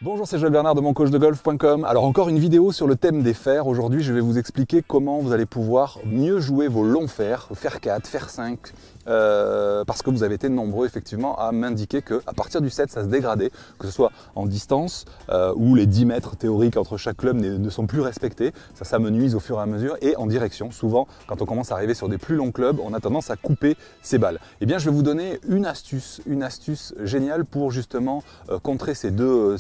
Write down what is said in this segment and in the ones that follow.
Bonjour, c'est Joël Bernard de moncoachdegolf.com. Alors encore une vidéo sur le thème des fers. Aujourd'hui, je vais vous expliquer comment vous allez pouvoir mieux jouer vos longs fers, fer 4, fer 5, parce que vous avez été nombreux effectivement à m'indiquer qu'à partir du 7, ça se dégradait, que ce soit en distance, où les 10 mètres théoriques entre chaque club ne sont plus respectés, ça s'amenuise au fur et à mesure, et en direction. Souvent, quand on commence à arriver sur des plus longs clubs, on a tendance à couper ses balles. Eh bien, je vais vous donner une astuce géniale pour justement contrer ces deux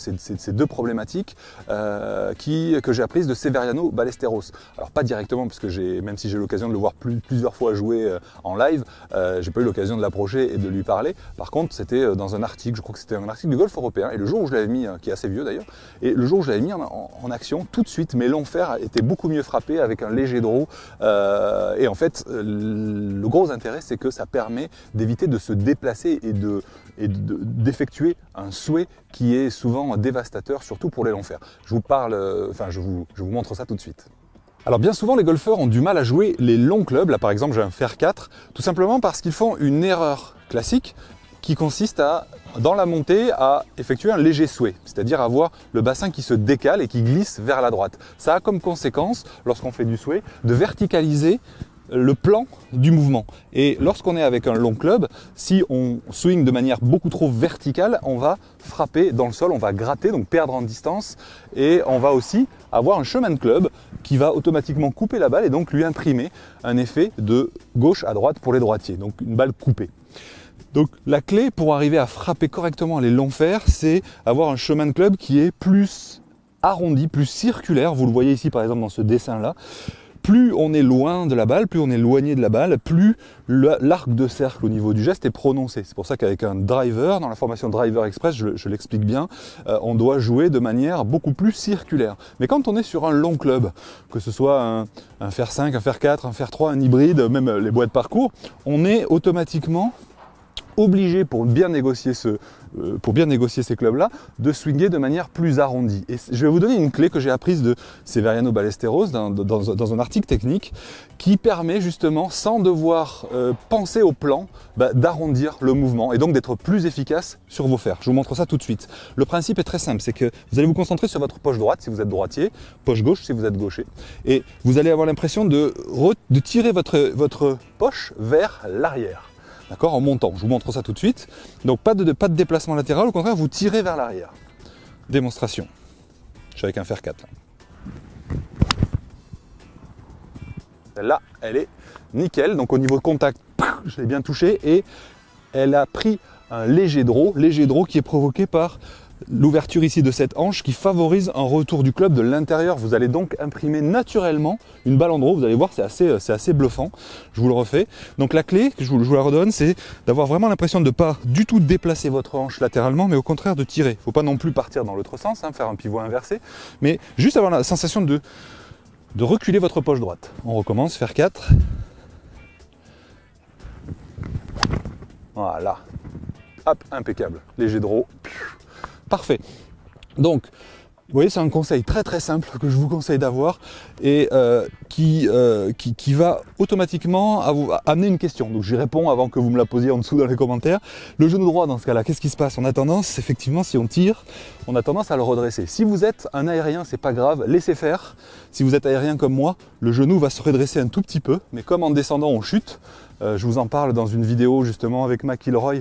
problématiques que j'ai apprises de Severiano Ballesteros. Alors pas directement, parce que même si j'ai eu l'occasion de le voir plusieurs fois jouer en live, j'ai pas eu l'occasion de l'approcher et de lui parler. Par contre, c'était dans un article, je crois que c'était un article du golf européen, et le jour où je l'avais mis, qui est assez vieux d'ailleurs, et le jour où je l'avais mis en action, tout de suite, mes longs fers étaient beaucoup mieux frappés avec un léger draw. Et en fait, le gros intérêt, c'est que ça permet d'éviter de se déplacer et d'effectuer un sway qui est souvent dévastateur, surtout pour les longs fers. Je vous montre ça tout de suite. Alors bien souvent les golfeurs ont du mal à jouer les longs clubs, là par exemple j'ai un fer 4, tout simplement parce qu'ils font une erreur classique qui consiste dans la montée, à effectuer un léger sway, c'est-à-dire avoir le bassin qui se décale et qui glisse vers la droite. Ça a comme conséquence, lorsqu'on fait du sway, de verticaliser le plan du mouvement. Et lorsqu'on est avec un long club, si on swing de manière beaucoup trop verticale, on va frapper dans le sol, on va gratter, donc perdre en distance, et on va aussi avoir un chemin de club qui va automatiquement couper la balle et donc lui imprimer un effet de gauche à droite pour les droitiers, donc une balle coupée. Donc la clé pour arriver à frapper correctement les longs fers, c'est avoir un chemin de club qui est plus arrondi, plus circulaire. Vous le voyez ici par exemple dans ce dessin-là. Plus on est loin de la balle, plus on est éloigné de la balle, plus l'arc de cercle au niveau du geste est prononcé. C'est pour ça qu'avec un driver, dans la formation Driver Express, je l'explique bien, on doit jouer de manière beaucoup plus circulaire. Mais quand on est sur un long club, que ce soit un fer 5, un fer 4, un fer 3, un hybride, même les bois de parcours, on est automatiquement obligé, pour bien négocier ces clubs-là, de swinger de manière plus arrondie. Et je vais vous donner une clé que j'ai apprise de Severiano Ballesteros dans un article technique qui permet justement, sans devoir penser au plan, d'arrondir le mouvement et donc d'être plus efficace sur vos fers. Je vous montre ça tout de suite. Le principe est très simple, c'est que vous allez vous concentrer sur votre poche droite si vous êtes droitier, poche gauche si vous êtes gaucher, et vous allez avoir l'impression de tirer votre poche vers l'arrière. D'accord, en montant. Je vous montre ça tout de suite. Donc pas de déplacement latéral, au contraire, vous tirez vers l'arrière. Démonstration. Je suis avec un fer 4. Là. Celle-là, elle est nickel. Donc au niveau de contact, je l'ai bien touché et elle a pris un léger draw qui est provoqué par l'ouverture ici de cette hanche qui favorise un retour du club de l'intérieur. Vous allez donc imprimer naturellement une balle en draw. Vous allez voir, c'est assez bluffant. Je vous le refais. Donc la clé, je vous la redonne, c'est d'avoir vraiment l'impression de ne pas du tout déplacer votre hanche latéralement, mais au contraire de tirer. Il ne faut pas non plus partir dans l'autre sens, faire un pivot inversé, mais juste avoir la sensation de reculer votre poche droite. On recommence, fer 4. Voilà. Hop, impeccable. Léger draw. Parfait. Donc, vous voyez, c'est un conseil très simple que je vous conseille d'avoir et qui va automatiquement amener une question. Donc j'y réponds avant que vous me la posiez en dessous dans les commentaires. Le genou droit, dans ce cas-là, qu'est-ce qui se passe? On a tendance, effectivement, si on tire, on a tendance à le redresser. Si vous êtes un aérien, c'est pas grave, laissez faire. Si vous êtes aérien comme moi, le genou va se redresser un tout petit peu, mais comme en descendant, on chute. Je vous en parle dans une vidéo justement avec McIlroy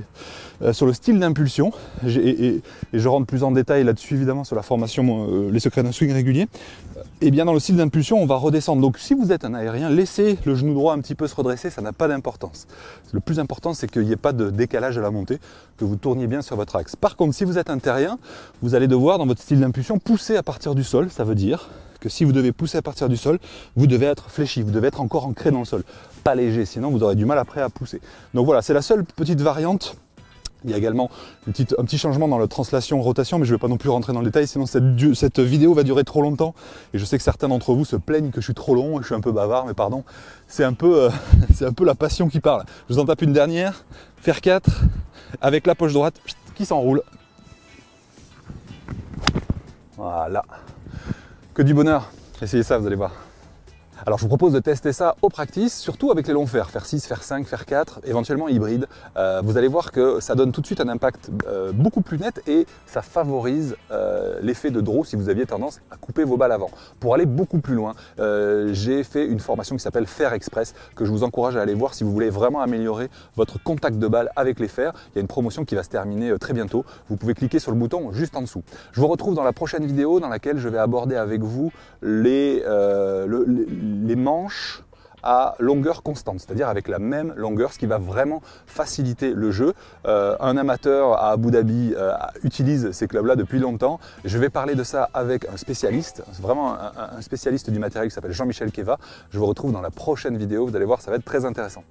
sur le style d'impulsion et je rentre plus en détail là-dessus évidemment sur la formation Les secrets d'un swing régulier. Et bien dans le style d'impulsion on va redescendre, donc si vous êtes un aérien, laissez le genou droit un petit peu se redresser, ça n'a pas d'importance. Le plus important c'est qu'il n'y ait pas de décalage à la montée, que vous tourniez bien sur votre axe. Par contre si vous êtes un terrien, vous allez devoir dans votre style d'impulsion pousser à partir du sol, ça veut dire que si vous devez pousser à partir du sol, vous devez être fléchi, vous devez être encore ancré dans le sol, pas léger, sinon vous aurez du mal après à pousser. Donc voilà, c'est la seule petite variante. Il y a également un petit changement dans la translation-rotation, mais je ne vais pas non plus rentrer dans le détail, sinon cette vidéo va durer trop longtemps. Et je sais que certains d'entre vous se plaignent que je suis trop long et que je suis un peu bavard, mais pardon, c'est un peu la passion qui parle. Je vous en tape une dernière, fer 4, avec la poche droite qui s'enroule. Voilà. Que du bonheur. Essayez ça, vous allez voir. Alors je vous propose de tester ça au practice, surtout avec les longs fers, fer 6, fer 5, fer 4, éventuellement hybride. Vous allez voir que ça donne tout de suite un impact beaucoup plus net et ça favorise l'effet de draw si vous aviez tendance à couper vos balles avant. Pour aller beaucoup plus loin, j'ai fait une formation qui s'appelle Fer Express que je vous encourage à aller voir si vous voulez vraiment améliorer votre contact de balle avec les fers. Il y a une promotion qui va se terminer très bientôt. Vous pouvez cliquer sur le bouton juste en dessous. Je vous retrouve dans la prochaine vidéo dans laquelle je vais aborder avec vous les manches à longueur constante, c'est-à-dire avec la même longueur, ce qui va vraiment faciliter le jeu. Un amateur à Abu Dhabi utilise ces clubs-là depuis longtemps. Je vais parler de ça avec un spécialiste, vraiment un spécialiste du matériel qui s'appelle Jean-Michel Keva. Je vous retrouve dans la prochaine vidéo, vous allez voir, ça va être très intéressant.